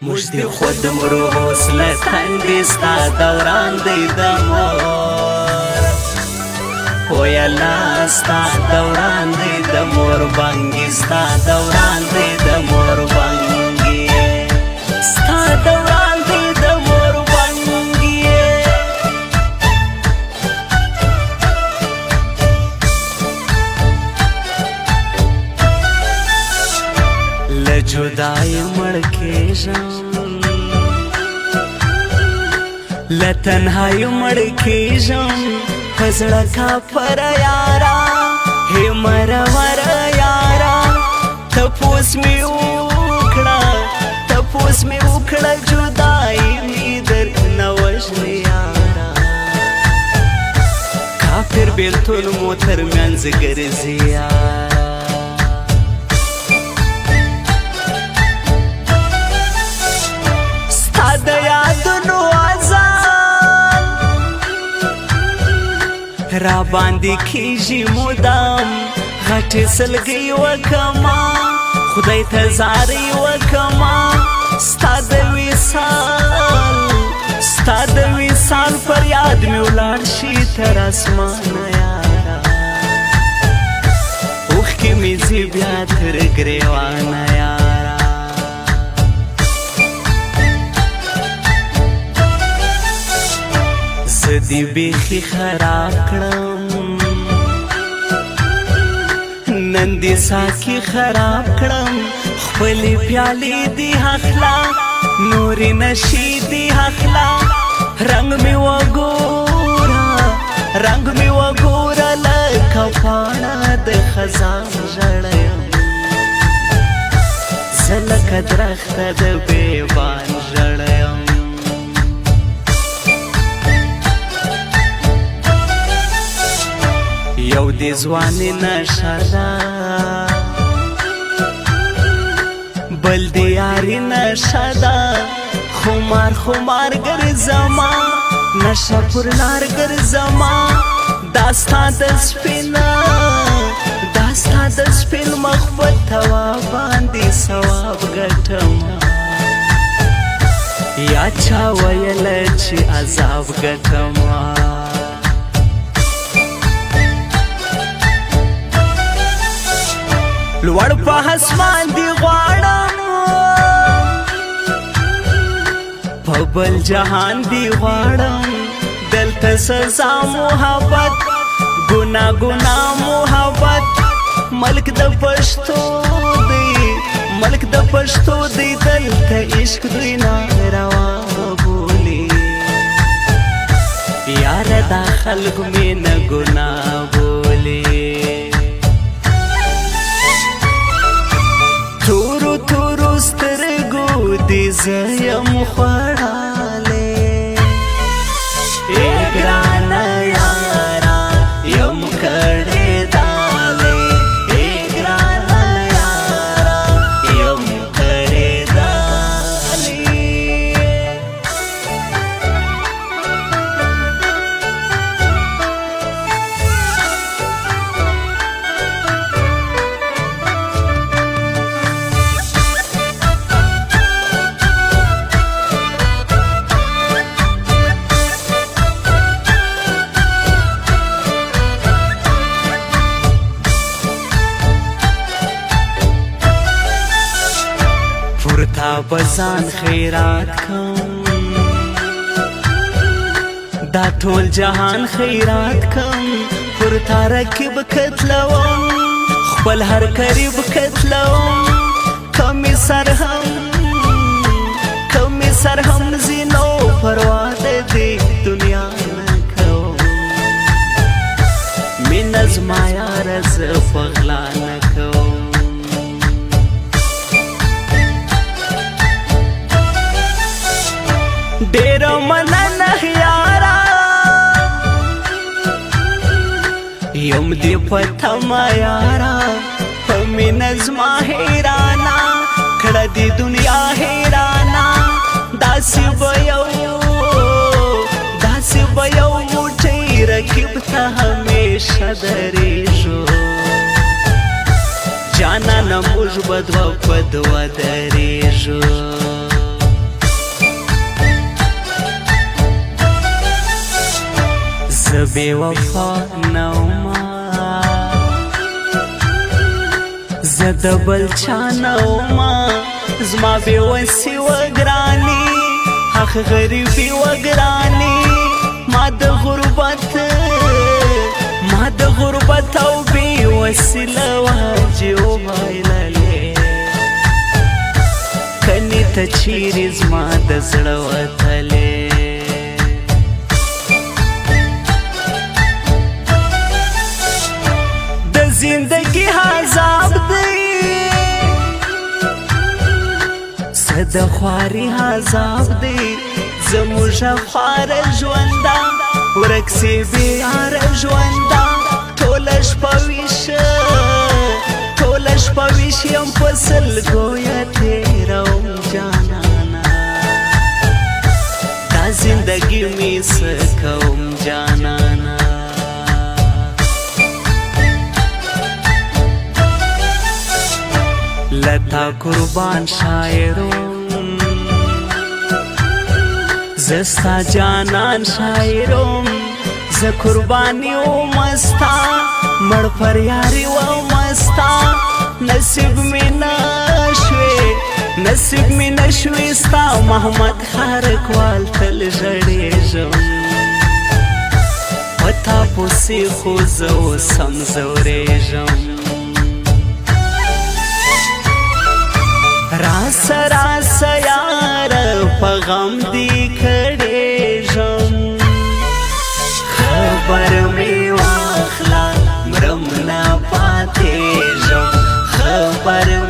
موږ د خود مرو حوصله تندې ستا دوران دی د مور وای الله ستا دوران دی د مور بانګي ستا دوران دی د مور بانګي ستا دوران دی د مور بانګي له جدای مړ کېږم له تنهایی مړ کېږم په زړه کافر یارا هې مرور یارا تپوس مې وکړه جدایي مې درنه وژنې یارا کافر بېلتون مو تر منځ ګرځي یارا د یادونو آزان را باندې کېږي مدام غټې سلګۍ وکما خدای ته زارۍ وکما ستا د وصال پر یاد مې ولاړ شي تر اسمانه یاره اوښکې مې ځي بیا تر ګریوانه یاره دی بیخی خراب کړم نن دی ساکی خراب کړم خپلې پیالې دی اخلا نورې نشي دی اخلا رنگ می وګوره لکه پاڼه د خزان ژړیم زه لکه درخته د بیبان ژړیم یو دی ځواني نشه ده بل دی یاري نشه ده خمار ګرځما نشه پر لار ګرځما دا ستا د سپین مخ په توا باندې ثواب ګټم یا چا ویله چې عذاب ګټما لوړ په اسمان دی غواړم په بل جهان دی غواړم دلته سزا محبت ګناه محبت ملک د پښتو دی دلته عشق دوی ناروا بولي یاره دا خلق مې نه ګناه بولي تورو سترګو دې زه یم خوړلی ای ګرانه یاره یم کړې دالې ای ګرانه یاره یم کړې دالې تا بزان خیرات کم دا ټول جهان خیرات کم پر تا رکب کتلوم خپل هر قریب کتلوم کمی سر هم زینو پروا د دې دنیا نه کوم مینه زما یاره زه په غلا نه کوم ډېر مننه یاره یم دې په تمه یاره په مینه زما حیرانه کړه دې دنیا حیرانه داسې به یو موټی رقیب ته همیشه درېږو جانانه موږ به دوه په دوه درېږو بے وفا نوما زد بل چا نوما زما بے وسی وگرانی حق غریبی وگرانی ما د غربت او بے وسیله واجی و بایللی کنی ته چیرې زما د زړه وتلی د زندگی عذاب دی څه د خواري عذاب دی زموږ خواره ژونده ورک سي بې یاره ژونده ټوله شپه ویښ یم په سلګیو تېروم جانانه دا زندګي مې څه کوم جانانه لتا قربان شاعروم زستا جانان شاعروم ز قربانی و مستا مړ پر یاری و مستا نصیب می نشوي ستا محمد خارکوال تل ژړېږم پتا پوسې خو زه اوسم ځورېږم راسه یار په غم دې کړېږم خبر مې واخله مرم نه پاتېږم خبر